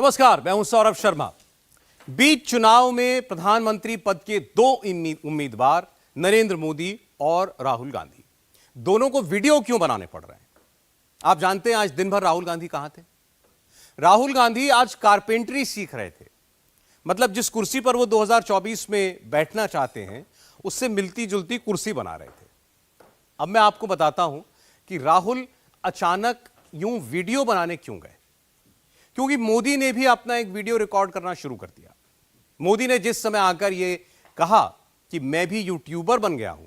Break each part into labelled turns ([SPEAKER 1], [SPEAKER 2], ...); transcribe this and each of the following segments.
[SPEAKER 1] नमस्कार, मैं हूं सौरभ शर्मा। बीच चुनाव में प्रधानमंत्री पद के दो उम्मीदवार नरेंद्र मोदी और राहुल गांधी, दोनों को वीडियो क्यों बनाने पड़ रहे हैं? आप जानते हैं आज दिन भर राहुल गांधी कहां थे? राहुल गांधी आज कारपेंटरी सीख रहे थे। मतलब जिस कुर्सी पर वो 2024 में बैठना चाहते हैं उससे मिलती जुलती कुर्सी बना रहे थे। अब मैं आपको बताता हूं कि राहुल अचानक यूं वीडियो बनाने क्यों गए। क्योंकि मोदी ने भी अपना एक वीडियो रिकॉर्ड करना शुरू कर दिया। मोदी ने जिस समय आकर यह कहा कि मैं भी यूट्यूबर बन गया हूं,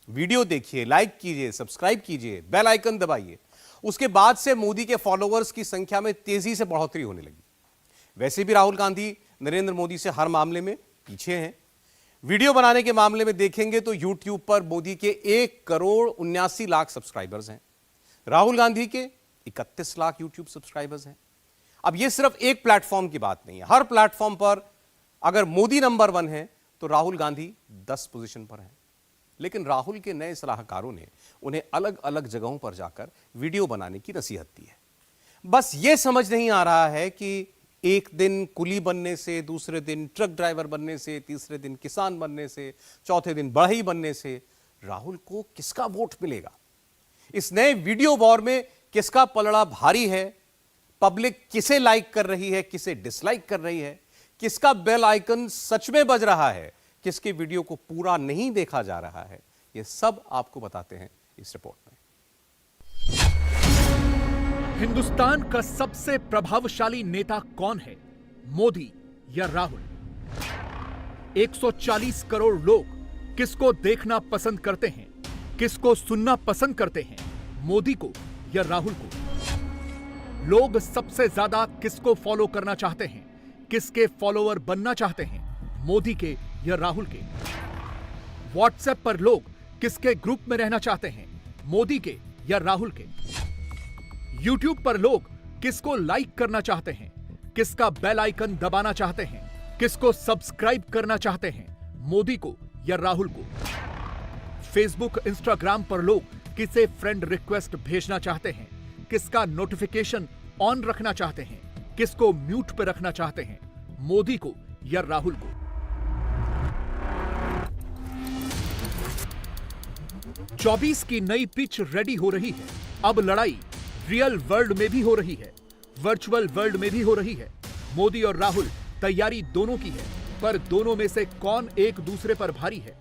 [SPEAKER 1] वीडियो देखिए, लाइक कीजिए, सब्सक्राइब कीजिए, बेल आइकन दबाइए, उसके बाद से मोदी के फॉलोअर्स की संख्या में तेजी से बढ़ोतरी होने लगी। वैसे भी राहुल गांधी नरेंद्र मोदी से हर मामले में पीछे हैं। वीडियो बनाने के मामले में देखेंगे तो यूट्यूब पर मोदी के 1,79,00,000 सब्सक्राइबर्स हैं, राहुल गांधी के 31 लाख यूट्यूब सब्सक्राइबर्स हैं। अब यह सिर्फ एक प्लेटफॉर्म की बात नहीं है। हर प्लेटफॉर्म पर अगर मोदी नंबर 1 है तो राहुल गांधी 10 पोजीशन पर हैं। लेकिन राहुल के नए सलाहकारों ने उन्हें अलग अलग जगहों पर जाकर वीडियो बनाने की नसीहत दी है। बस यह समझ नहीं आ रहा है कि एक दिन कुली बनने से, दूसरे दिन ट्रक ड्राइवर बनने से, तीसरे दिन किसान बनने से, चौथे दिन बढ़ई बनने से राहुल को किसका वोट मिलेगा। इस नए वीडियो वॉर में किसका पलड़ा भारी है, पब्लिक किसे लाइक कर रही है, किसे डिसलाइक कर रही है, किसका बेल आइकन सच में बज रहा है, किसके वीडियो को पूरा नहीं देखा जा रहा है, यह सब आपको बताते हैं इस रिपोर्ट में।
[SPEAKER 2] हिंदुस्तान का सबसे प्रभावशाली नेता कौन है, मोदी या राहुल? 140 करोड़ लोग किसको देखना पसंद करते हैं, किसको सुनना पसंद करते हैं, मोदी को या राहुल को? लोग सबसे ज्यादा किसको फॉलो करना चाहते हैं, किसके फॉलोअर बनना चाहते हैं, मोदी के या राहुल के? व्हाट्सएप पर लोग किसके ग्रुप में रहना चाहते हैं, मोदी के या राहुल के? यूट्यूब पर लोग किसको लाइक करना चाहते हैं, किसका बेल आइकन दबाना चाहते हैं, किसको सब्सक्राइब करना चाहते हैं, मोदी को या राहुल को? फेसबुक, इंस्टाग्राम पर लोग किसे फ्रेंड रिक्वेस्ट भेजना चाहते हैं, किसका नोटिफिकेशन ऑन रखना चाहते हैं, किसको म्यूट पर रखना चाहते हैं, मोदी को या राहुल को? 24 की नई पिच रेडी हो रही है। अब लड़ाई रियल वर्ल्ड में भी हो रही है, वर्चुअल वर्ल्ड में भी हो रही है। मोदी और राहुल तैयारी दोनों की है, पर दोनों में से कौन एक दूसरे पर भारी है?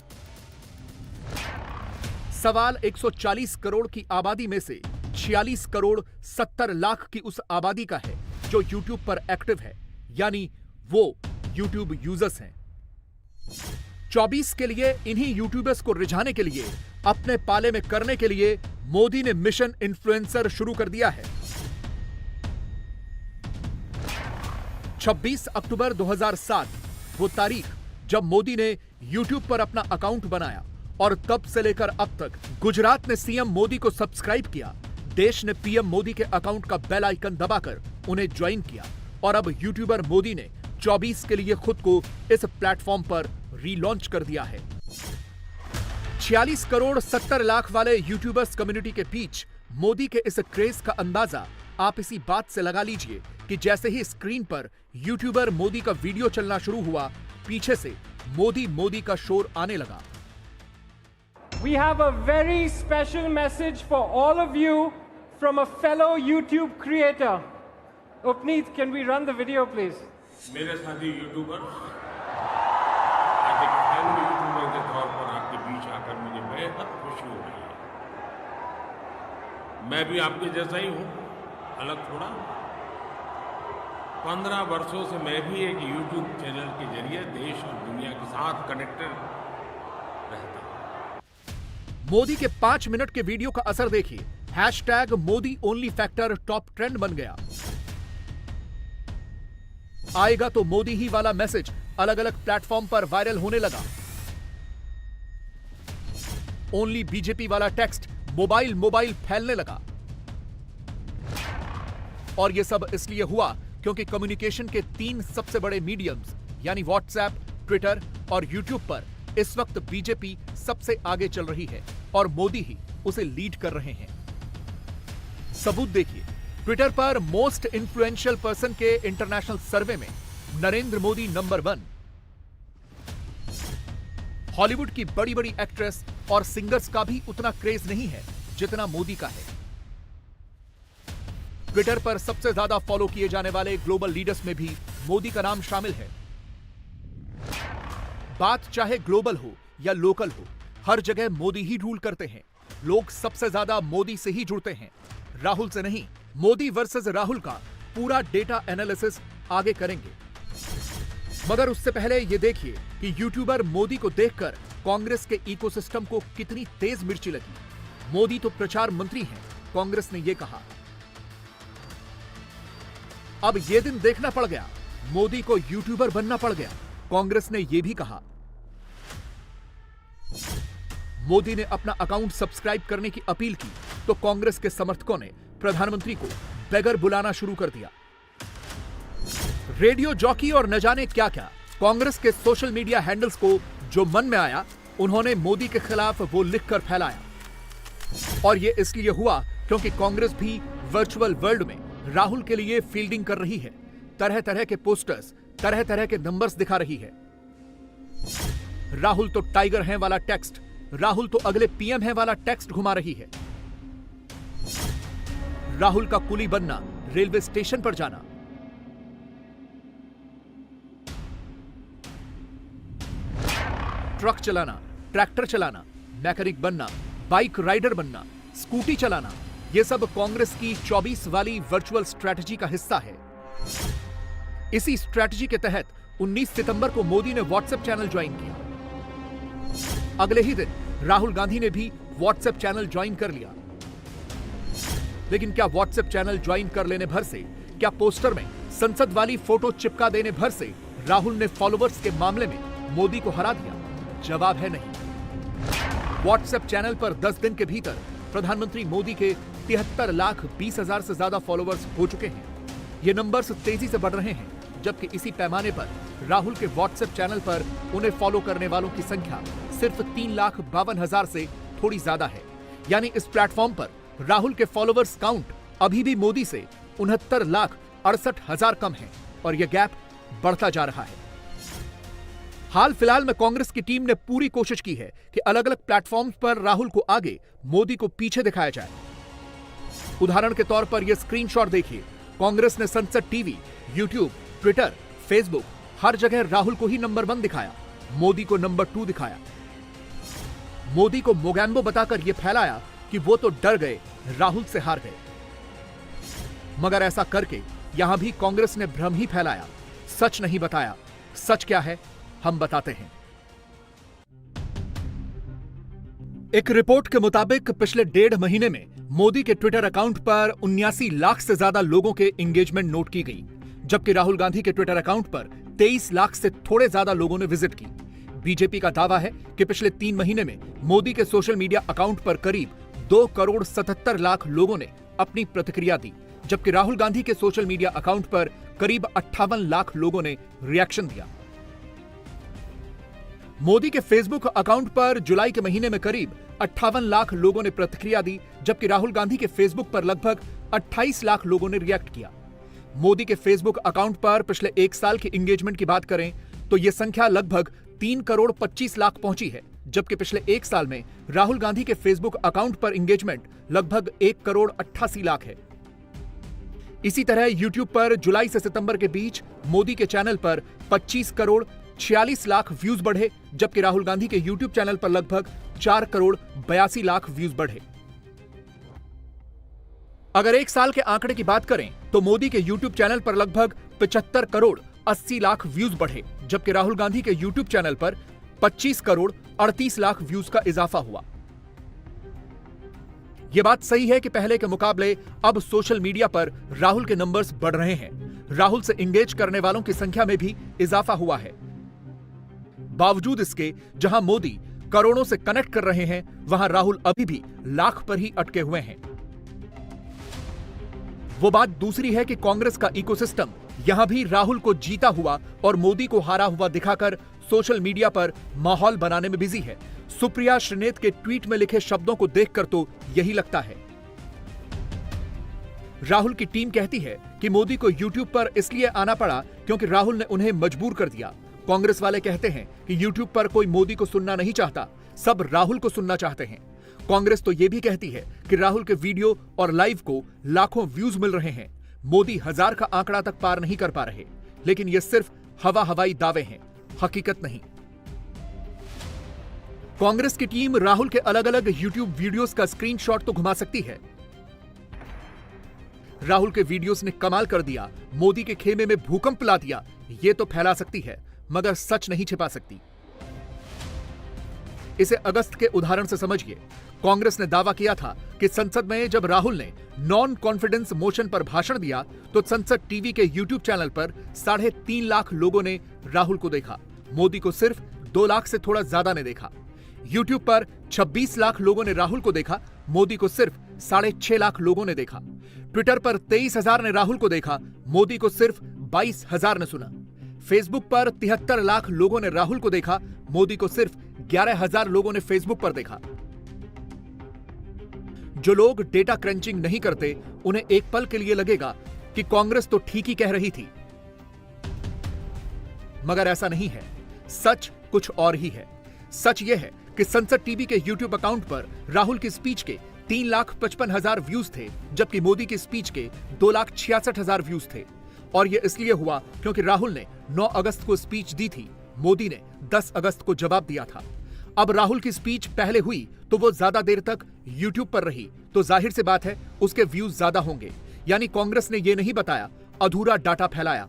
[SPEAKER 2] सवाल 140 करोड़ की आबादी में से 46 करोड़ 70 लाख की उस आबादी का है जो YouTube पर एक्टिव है, यानी वो YouTube यूजर्स हैं। 24 के लिए इन्हीं यूट्यूबर्स को रिझाने के लिए, अपने पाले में करने के लिए मोदी ने मिशन इन्फ्लुएंसर शुरू कर दिया है। 26 अक्टूबर 2007 वो तारीख जब मोदी ने YouTube पर अपना अकाउंट बनाया और तब से लेकर अब तक गुजरात ने सीएम मोदी को सब्सक्राइब किया, देश ने पीएम मोदी के अकाउंट का बेल आइकन दबाकर उन्हें ज्वाइन किया और अब यूट्यूबर मोदी ने 24 के लिए खुद को इस प्लेटफॉर्म पर रीलॉन्च कर दिया है। 46 करोड़ 70 लाख वाले यूट्यूबर्स कम्युनिटी के बीच मोदी के इस क्रेज का अंदाजा आप इसी बात से लगा लीजिए कि जैसे ही स्क्रीन पर यूट्यूबर मोदी का वीडियो चलना शुरू हुआ, पीछे से मोदी मोदी का शोर आने लगा।
[SPEAKER 3] We have a very special message for all of you from a fellow YouTube creator. Upneet, can we run the video, please?
[SPEAKER 4] मेरे साथी यूट्यूबर, आज एक फैमिली यूट्यूबर के तौर पर आपके बीच आकर मुझे बेहद खुशी हो रही है। मैं भी आपके जैसा ही हूँ, अलग थोड़ा। 15 वर्षों से मैं भी एक यूट्यूब चैनल के जरिए देश और दुनिया के साथ कनेक्टेड रहता हूँ।
[SPEAKER 2] मोदी के 5 मिनट के वीडियो का असर देखिए। Hashtag Modi only factor top trend बन गया। आएगा तो मोदी ही वाला मैसेज अलग अलग प्लेटफॉर्म पर वायरल होने लगा। ओनली बीजेपी वाला टेक्स्ट मोबाइल फैलने लगा। और यह सब इसलिए हुआ क्योंकि कम्युनिकेशन के 3 सबसे बड़े मीडियम्स यानी व्हाट्सएप, ट्विटर और यूट्यूब पर इस वक्त बीजेपी सबसे आगे चल रही है और मोदी ही उसे लीड कर रहे हैं। सबूत देखिए, ट्विटर पर मोस्ट इन्फ्लुएंशियल पर्सन के इंटरनेशनल सर्वे में नरेंद्र मोदी नंबर 1। हॉलीवुड की बड़ी बड़ी एक्ट्रेस और सिंगर्स का भी उतना क्रेज नहीं है जितना मोदी का है। ट्विटर पर सबसे ज्यादा फॉलो किए जाने वाले ग्लोबल लीडर्स में भी मोदी का नाम शामिल है। बात चाहे ग्लोबल हो या लोकल हो, हर जगह मोदी ही रूल करते हैं। लोग सबसे ज्यादा मोदी से ही जुड़ते हैं, राहुल से नहीं। मोदी वर्सेस राहुल का पूरा डेटा एनालिसिस आगे करेंगे, मगर उससे पहले यह देखिए कि यूट्यूबर मोदी को देखकर कांग्रेस के इकोसिस्टम को कितनी तेज मिर्ची लगी। मोदी तो प्रचार मंत्री हैं, कांग्रेस ने यह कहा। अब यह दिन देखना पड़ गया, मोदी को यूट्यूबर बनना पड़ गया, कांग्रेस ने यह भी कहा। मोदी ने अपना अकाउंट सब्सक्राइब करने की अपील की तो कांग्रेस के समर्थकों ने प्रधानमंत्री को बेगर बुलाना शुरू कर दिया। रेडियो जॉकी और न जाने क्या क्या कांग्रेस के सोशल मीडिया हैंडल्स को जो मन में आया उन्होंने मोदी के खिलाफ वो लिखकर फैलाया। और ये इसलिए हुआ क्योंकि कांग्रेस भी वर्चुअल वर्ल्ड में राहुल के लिए फील्डिंग कर रही है। तरह तरह के पोस्टर्स, तरह तरह के नंबर्स दिखा रही है। राहुल तो टाइगर हैं वाला टेक्स्ट, राहुल तो अगले पीएम हैं वाला टेक्स्ट घुमा रही है। राहुल का कुली बनना, रेलवे स्टेशन पर जाना, ट्रक चलाना, ट्रैक्टर चलाना, मैकेनिक बनना, बाइक राइडर बनना, स्कूटी चलाना, यह सब कांग्रेस की 24 वाली वर्चुअल स्ट्रैटेजी का हिस्सा है। इसी स्ट्रैटेजी के तहत 19 सितंबर को मोदी ने व्हाट्सएप चैनल ज्वाइन किया। अगले ही दिन राहुल गांधी ने भी व्हाट्सएप चैनल ज्वाइन कर लिया। लेकिन क्या व्हाट्सएप चैनल ज्वाइन कर लेने भर से, क्या पोस्टर में संसद वाली फोटो चिपका देने भर से राहुल ने फॉलोवर्स के मामले में मोदी को हरा दिया? जवाब है नहीं। व्हाट्सएप चैनल पर 10 दिन के भीतर प्रधानमंत्री मोदी के 73,20,000 से ज्यादा फॉलोवर्स हो चुके हैं। ये नंबर्स तेजी से बढ़ रहे हैं, जबकि इसी पैमाने पर राहुल के व्हाट्सएप चैनल पर उन्हें फॉलो करने वालों की संख्या सिर्फ 3,52,000 से थोड़ी ज्यादा है। यानी इस प्लेटफॉर्म पर राहुल के फॉलोवर्स काउंट अभी भी मोदी से 69,68,000 कम है और यह गैप बढ़ता जा रहा है। हाल फिलहाल में कांग्रेस की टीम ने पूरी कोशिश की है कि अलग अलग प्लेटफॉर्म्स पर राहुल को आगे, मोदी को पीछे दिखाया जाए। उदाहरण के तौर पर यह स्क्रीनशॉट देखिए। कांग्रेस ने संसद टीवी, यूट्यूब, ट्विटर, फेसबुक, हर जगह राहुल को ही नंबर 1 दिखाया, मोदी को नंबर 2 दिखाया। मोदी को मोगैम्बो बताकर यह फैलाया कि वो तो डर गए, राहुल से हार गए। मगर ऐसा करके यहां भी कांग्रेस ने भ्रम ही फैलाया, सच नहीं बताया। सच क्या है हम बताते हैं। एक रिपोर्ट के मुताबिक पिछले 1.5 महीने में मोदी के ट्विटर अकाउंट पर 79 लाख से ज्यादा लोगों के एंगेजमेंट नोट की गई, जबकि राहुल गांधी के ट्विटर अकाउंट पर 23 लाख से थोड़े ज्यादा लोगों ने विजिट की। बीजेपी का दावा है कि पिछले 3 महीने में मोदी के सोशल मीडिया अकाउंट पर करीब 2,77,00,000 लोगों ने अपनी प्रतिक्रिया दी, जबकि राहुल गांधी के सोशल मीडिया अकाउंट पर करीब 58 लाख लोगों ने रिएक्शन दिया। मोदी के फेसबुक अकाउंट पर जुलाई के महीने में करीब 58 लाख लोगों ने प्रतिक्रिया दी, जबकि राहुल गांधी के फेसबुक पर लगभग 28 लाख लोगों ने रिएक्ट किया। मोदी के फेसबुक अकाउंट पर पिछले 1 साल की एंगेजमेंट की बात करें तो यह संख्या लगभग 3,25,00,000 पहुंची है, जबकि पिछले 1 साल में राहुल गांधी के फेसबुक अकाउंट पर एंगेजमेंट लगभग 1,88,00,000 है। इसी तरह यूट्यूब पर जुलाई से सितंबर के बीच मोदी के चैनल पर 25,46,00,000 व्यूज बढ़े, जबकि राहुल गांधी के यूट्यूब चैनल पर लगभग 4,82,00,000 व्यूज बढ़े। अगर 1 साल के आंकड़े की बात करें तो मोदी के यूट्यूब चैनल पर लगभग 75,80,00,000 व्यूज बढ़े, जबकि राहुल गांधी के यूट्यूब चैनल पर 25,38,00,000 व्यूज का इजाफा हुआ। यह बात सही है कि पहले के मुकाबले अब सोशल मीडिया पर राहुल के नंबर्स बढ़ रहे हैं। राहुल से इंगेज करने वालों की संख्या में भी इजाफा हुआ है। बावजूद इसके जहां मोदी करोड़ों से कनेक्ट कर रहे हैं, वहां राहुल अभी भी लाख पर ही अटके हुए हैं। वो बात दूसरी है कि कांग्रेस का इकोसिस्टम यहां भी राहुल को जीता हुआ और मोदी को हारा हुआ दिखाकर सोशल मीडिया पर माहौल बनाने में बिजी है। सुप्रिया श्रीनेत के ट्वीट में लिखे शब्दों को देखकर तो यही लगता है। राहुल की टीम कहती है कि मोदी को यूट्यूब पर इसलिए आना पड़ा क्योंकि राहुल ने उन्हें मजबूर कर दिया। कांग्रेस वाले कहते हैं कि यूट्यूब पर कोई मोदी को सुनना नहीं चाहता, सब राहुल को सुनना चाहते हैं। कांग्रेस तो यह भी कहती है कि राहुल के वीडियो और लाइव को लाखों व्यूज मिल रहे हैं, मोदी 1000 का आंकड़ा तक पार नहीं कर पा रहे। लेकिन ये सिर्फ हवाई दावे हैं, हकीकत नहीं। कांग्रेस की टीम राहुल के अलग अलग यूट्यूब वीडियोस का स्क्रीनशॉट तो घुमा सकती है। राहुल के वीडियोस ने कमाल कर दिया, मोदी के खेमे में भूकंप ला दिया, ये तो फैला सकती है, मगर सच नहीं छिपा सकती। इसे अगस्त के उदाहरण से समझिए। कांग्रेस ने दावा किया था कि संसद में जब राहुल ने नॉन कॉन्फिडेंस मोशन पर भाषण दिया तो संसद टीवी के यूट्यूब चैनल पर 3.5 लाख लोगों ने राहुल को देखा, मोदी को सिर्फ 2 लाख से थोड़ा ज्यादा ने देखा। यूट्यूब पर 26 लाख लोगों ने राहुल को देखा, मोदी को सिर्फ 6.5 लाख लोगों ने देखा। ट्विटर पर 23,000 ने राहुल को देखा, मोदी को सिर्फ 22,000 ने सुना। फेसबुक पर 73 लाख लोगों ने राहुल को देखा, मोदी को सिर्फ 11,000 लोगों ने फेसबुक पर देखा। जो लोग डेटा क्रंचिंग नहीं करते, उन्हें एक पल के लिए लगेगा कि कांग्रेस तो ठीक ही कह रही थी, मगर ऐसा नहीं है। सच कुछ और ही है। सच यह है कि संसद टीवी के यूट्यूब अकाउंट पर राहुल की स्पीच के 3,55,000 व्यूज थे, जबकि मोदी की स्पीच के 2,66,000 व्यूज थे। और यह इसलिए हुआ क्योंकि राहुल ने 9 अगस्त को स्पीच दी थी, मोदी ने 10 अगस्त को जवाब दिया था। अब राहुल की स्पीच पहले हुई तो वो ज्यादा देर तक यूट्यूब पर रही, तो जाहिर सी बात है उसके व्यूज ज्यादा होंगे। यानी कांग्रेस ने यह नहीं बताया, अधूरा डाटा फैलाया।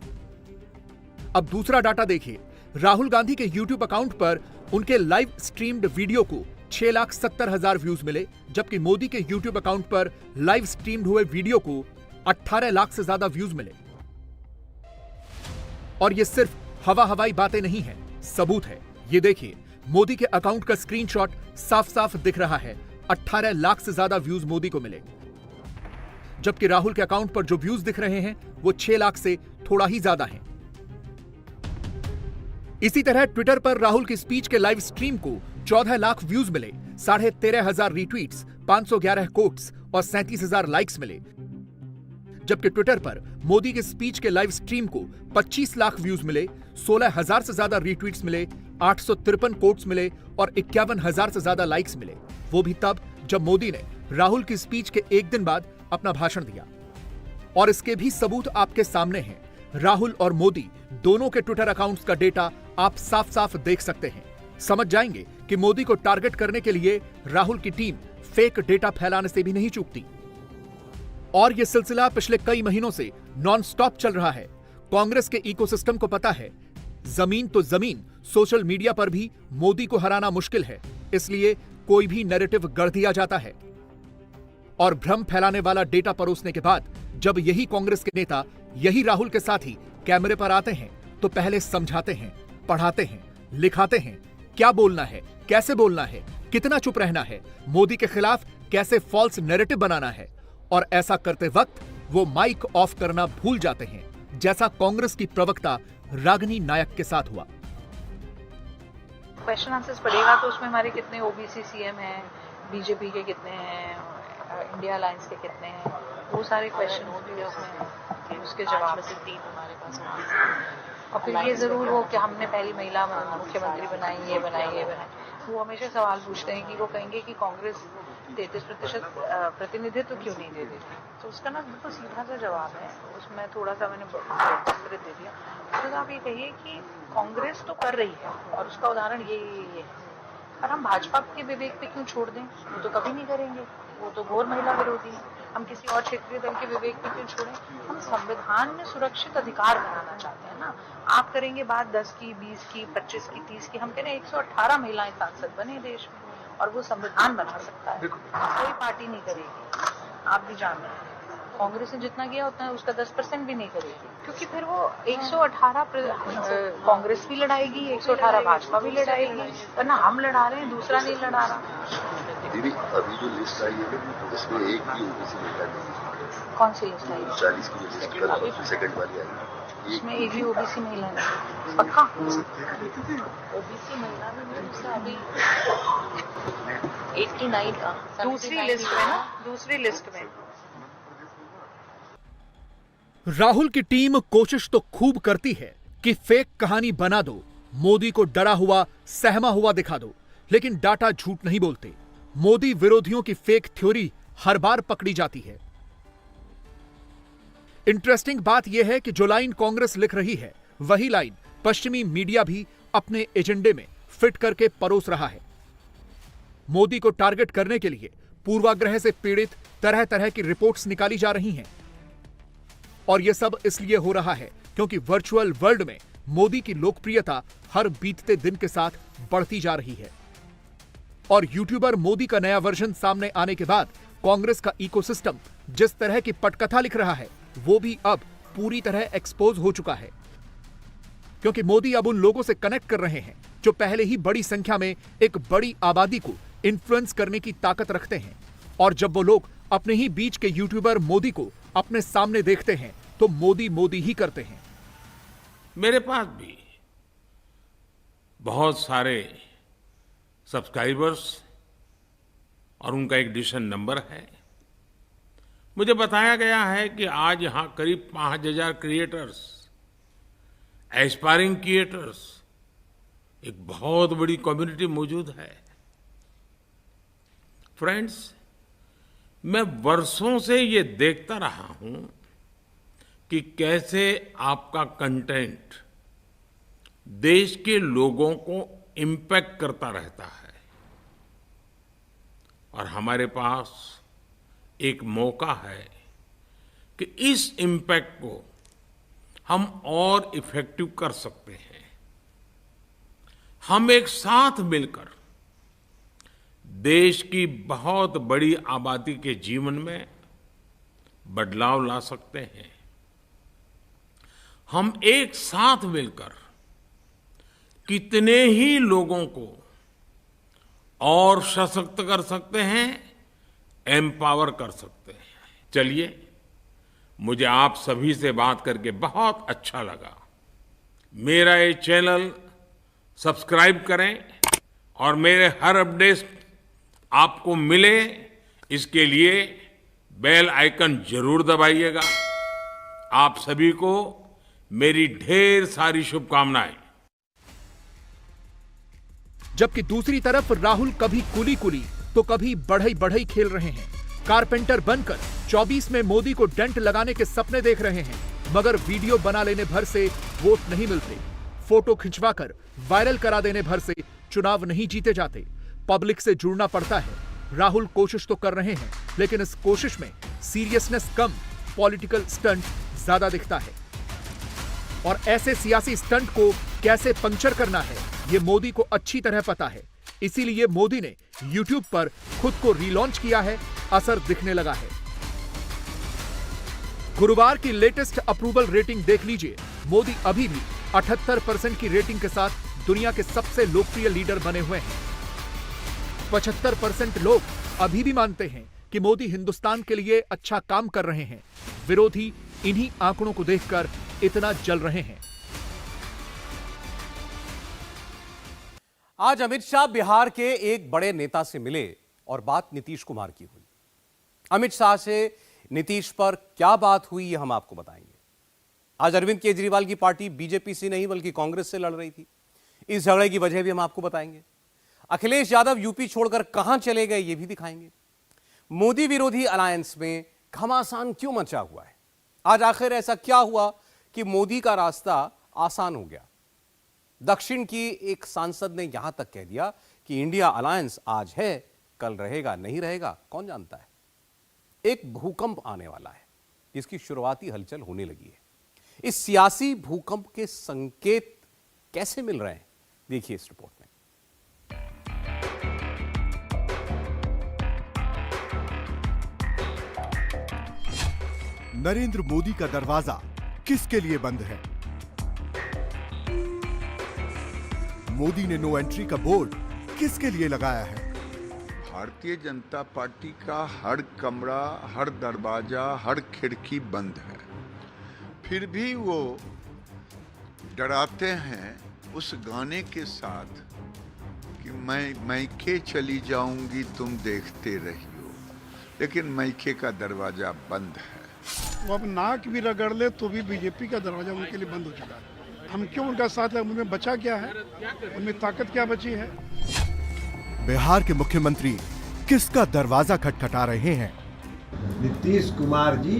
[SPEAKER 2] अब दूसरा डाटा देखिए। राहुल गांधी के यूट्यूब अकाउंट पर उनके लाइव स्ट्रीम्ड वीडियो को 6,70,000 व्यूज मिले, जबकि मोदी के यूट्यूब अकाउंट पर लाइव स्ट्रीम्ड हुए वीडियो को 18 लाख से ज्यादा व्यूज मिले। और ये सिर्फ हवाई बातें नहीं है, सबूत है। ये देखिए, मोदी के अकाउंट का स्क्रीनशॉट साफ साफ दिख रहा है। 18 लाख से ज्यादा व्यूज मोदी को मिले, जबकि राहुल के अकाउंट पर जो व्यूज दिख रहे हैं वो 6 लाख से थोड़ा ही ज्यादा हैं। इसी तरह ट्विटर पर राहुल की स्पीच के लाइव स्ट्रीम को 14 लाख व्यूज मिले, 13,500 रीट्वीट्स, 511 कोट्स और 37,000 लाइक्स मिले। जबकि ट्विटर पर मोदी के स्पीच के लाइव स्ट्रीम को 25 लाख व्यूज मिले, 16,000 से ज्यादा रीट्वीट्स मिले, 853 कोट्स मिले और 51,000 से ज्यादा लाइक्स मिले। वो भी तब जब मोदी ने राहुल की स्पीच के एक दिन बाद अपना भाषण दिया। और इसके भी सबूत आपके सामने हैं। राहुल और मोदी दोनों के ट्विटर अकाउंट्स का डेटा आप साफ साफ देख सकते हैं। समझ जाएंगे कि मोदी को टारगेट करने के लिए राहुल की टीम फेक डेटा फैलाने से भी नहीं चूकती। और यह सिलसिला पिछले कई महीनों से नॉन स्टॉप चल रहा है। कांग्रेस के इकोसिस्टम को पता है, जमीन तो जमीन, सोशल मीडिया पर भी मोदी को हराना मुश्किल है, इसलिए कोई भी नैरेटिव गढ़ दिया जाता है। और भ्रम फैलाने वाला डेटा परोसने के बाद जब यही कांग्रेस के नेता यही राहुल के साथी कैमरे पर आते हैं तो पहले समझाते हैं, पढ़ाते हैं, लिखाते हैं, क्या बोलना है, कैसे बोलना है, कितना चुप रहना है, मोदी के खिलाफ कैसे फॉल्स नैरेटिव बनाना है। और ऐसा करते वक्त वो माइक ऑफ करना भूल जाते हैं, जैसा कांग्रेस की प्रवक्ता रागिनी नायक के साथ हुआ।
[SPEAKER 5] क्वेश्चन आंसर्स पड़ेगा तो उसमें हमारे कितने ओबीसी सीएम हैं, बीजेपी के कितने हैं, इंडिया अलायंस के कितने हैं, वो सारे क्वेश्चन होंगे उसमें, उसके जवाब से 3 हमारे पास होंगे। और फिर ये जरूर हो कि हमने पहली महिला मुख्यमंत्री बनाई, ये बनाई, ये बनाई। वो हमेशा सवाल पूछते हैं कि वो कहेंगे कि कांग्रेस 33% प्रतिनिधित्व क्यों नहीं दे देती। तो उसका ना बिल्कुल सीधा सा जवाब है, उसमें थोड़ा सा मैंने विस्तृत दे दिया। तो आप ये कहिए कि कांग्रेस तो कर रही है और उसका उदाहरण ये है, और हम भाजपा के विवेक पे क्यों छोड़ दें? वो तो कभी नहीं करेंगे, वो तो घोर महिला विरोधी है। हम किसी और क्षेत्रीय दल के विवेक पे क्यों छोड़ें? हम संविधान में सुरक्षित अधिकार बनाना चाहते हैं ना। आप करेंगे बात 10 की, 20 की, 25 की, 30 की, हम कह रहे हैं 118 महिलाएं सांसद बने देश में, और वो संविधान बना सकता है, कोई पार्टी नहीं करेगी। आप भी जान रहे हैं कांग्रेस ने जितना किया उतना उसका 10% भी नहीं करेगी, क्योंकि फिर वो 118 कांग्रेस भी लड़ाएगी, 118 भाजपा भी लड़ाएगी, वरना हम लड़ा रहे हैं, दूसरा नहीं लड़ा रहा।
[SPEAKER 6] दीदी अभी जो लिस्ट आई है उसमें एक भी ओबीसी महिला नहीं।
[SPEAKER 5] कौन सी लिस्ट आई?
[SPEAKER 6] 40 की लिस्ट कल सेकंड वाली आई,
[SPEAKER 5] उसमें एक भी ओबीसी महिला नहीं। पक्का ओबीसी महिला में दूसरा अभी 89 का दूसरी लिस्ट में ना, दूसरी लिस्ट में
[SPEAKER 2] राहुल की टीम कोशिश तो खूब करती है कि फेक कहानी बना दो, मोदी को डरा हुआ सहमा हुआ दिखा दो, लेकिन डाटा झूठ नहीं बोलते। मोदी विरोधियों की फेक थ्योरी हर बार पकड़ी जाती है। इंटरेस्टिंग बात यह है कि जो लाइन कांग्रेस लिख रही है, वही लाइन पश्चिमी मीडिया भी अपने एजेंडे में फिट करके परोस रहा है। मोदी को टारगेट करने के लिए पूर्वाग्रह से पीड़ित तरह तरह की रिपोर्ट्स निकाली जा रही हैं। और यह सब इसलिए हो रहा है क्योंकि वर्चुअल वर्ल्ड में मोदी की लोकप्रियता हर बीतते दिन के साथ बढ़ती जा रही है। और यूट्यूबर मोदी का नया वर्जन सामने आने के बाद कांग्रेस का इकोसिस्टम जिस तरह की पटकथा लिख रहा है, वो भी अब पूरी तरह एक्सपोज हो चुका है। क्योंकि मोदी अब उन लोगों से कनेक्ट कर रहे हैं जो पहले ही बड़ी संख्या में एक बड़ी आबादी को इन्फ्लुएंस करने की ताकत रखते हैं। और जब वो लोग अपने ही बीच के यूट्यूबर मोदी को अपने सामने देखते हैं तो मोदी मोदी ही करते हैं।
[SPEAKER 4] मेरे पास भी बहुत सारे सब्सक्राइबर्स और उनका एक डिसीजन नंबर है। मुझे बताया गया है कि आज यहां करीब 5000 क्रिएटर्स, एस्पायरिंग क्रिएटर्स, एक बहुत बड़ी कम्युनिटी मौजूद है। फ्रेंड्स, मैं वर्षों से ये देखता रहा हूं कि कैसे आपका कंटेंट देश के लोगों को इम्पैक्ट करता रहता है। और हमारे पास एक मौका है कि इस इम्पैक्ट को हम और इफेक्टिव कर सकते हैं। हम एक साथ मिलकर देश की बहुत बड़ी आबादी के जीवन में बदलाव ला सकते हैं। हम एक साथ मिलकर कितने ही लोगों को और सशक्त कर सकते हैं, एम्पावर कर सकते हैं। चलिए, मुझे आप सभी से बात करके बहुत अच्छा लगा। मेरा ये चैनल सब्सक्राइब करें और मेरे हर अपडेट आपको मिले, इसके लिए बेल आइकन जरूर दबाइएगा। आप सभी को मेरी ढेर सारी शुभकामनाएं।
[SPEAKER 2] जबकि दूसरी तरफ राहुल कभी कुली कुली तो कभी बढ़ई बढ़ई खेल रहे हैं। कारपेंटर बनकर 24 में मोदी को डेंट लगाने के सपने देख रहे हैं, मगर वीडियो बना लेने भर से वोट नहीं मिलते। फोटो खिंचवाकर वायरल करा देने भर से चुनाव नहीं जीते जाते। पब्लिक से जुड़ना पड़ता है। राहुल कोशिश तो कर रहे हैं, लेकिन इस कोशिश में सीरियसनेस कम, पॉलिटिकल स्टंट ज्यादा दिखता है। और ऐसे सियासी स्टंट को कैसे पंक्चर करना है, ये मोदी को अच्छी तरह पता है। इसीलिए मोदी ने YouTube पर खुद को रीलॉन्च किया है। असर दिखने लगा है। गुरुवार की लेटेस्ट अप्रूवल रेटिंग देख लीजिए। मोदी अभी भी 78% की रेटिंग के साथ दुनिया के सबसे लोकप्रिय लीडर बने हुए हैं। 75% लोग अभी भी मानते हैं कि मोदी हिंदुस्तान के लिए अच्छा काम कर रहे हैं। विरोधी इन्हीं आंकड़ों को देखकर इतना जल रहे हैं।
[SPEAKER 1] आज अमित शाह बिहार के एक बड़े नेता से मिले और बात नीतीश कुमार की हुई। अमित शाह से नीतीश पर क्या बात हुई, यह हम आपको बताएंगे। आज अरविंद केजरीवाल की पार्टी बीजेपी से नहीं बल्कि कांग्रेस से लड़ रही थी। इस झगड़े की वजह भी हम आपको बताएंगे। अखिलेश यादव यूपी छोड़कर कहां चले गए, यह भी दिखाएंगे। मोदी विरोधी अलायंस में घमासान क्यों मचा हुआ है? आज आखिर ऐसा क्या हुआ कि मोदी का रास्ता आसान हो गया? दक्षिण की एक सांसद ने यहां तक कह दिया कि इंडिया अलायंस आज है, कल रहेगा नहीं रहेगा कौन जानता है। एक भूकंप आने वाला है, इसकी शुरुआती हलचल होने लगी है। इस सियासी भूकंप के संकेत कैसे मिल रहे हैं, देखिए इस रिपोर्ट में।
[SPEAKER 7] नरेंद्र मोदी का दरवाजा किसके लिए बंद है? मोदी ने नो एंट्री का बोर्ड किसके लिए लगाया है?
[SPEAKER 6] भारतीय जनता पार्टी का हर कमरा, हर दरवाजा, हर खिड़की बंद है, फिर भी वो डराते हैं उस गाने के साथ कि मैं मैके चली जाऊंगी तुम देखते रहियो, लेकिन मैके का दरवाजा बंद है।
[SPEAKER 8] वो अब नाक भी रगड़ ले तो भी बीजेपी का दरवाजा उनके लिए बंद हो चुका है। हम क्यों उनका साथ है? उनमें बचा क्या है? उनमें ताकत क्या बची है?
[SPEAKER 7] बिहार के मुख्यमंत्री किसका दरवाजा खटखटा रहे हैं?
[SPEAKER 9] नीतीश कुमार जी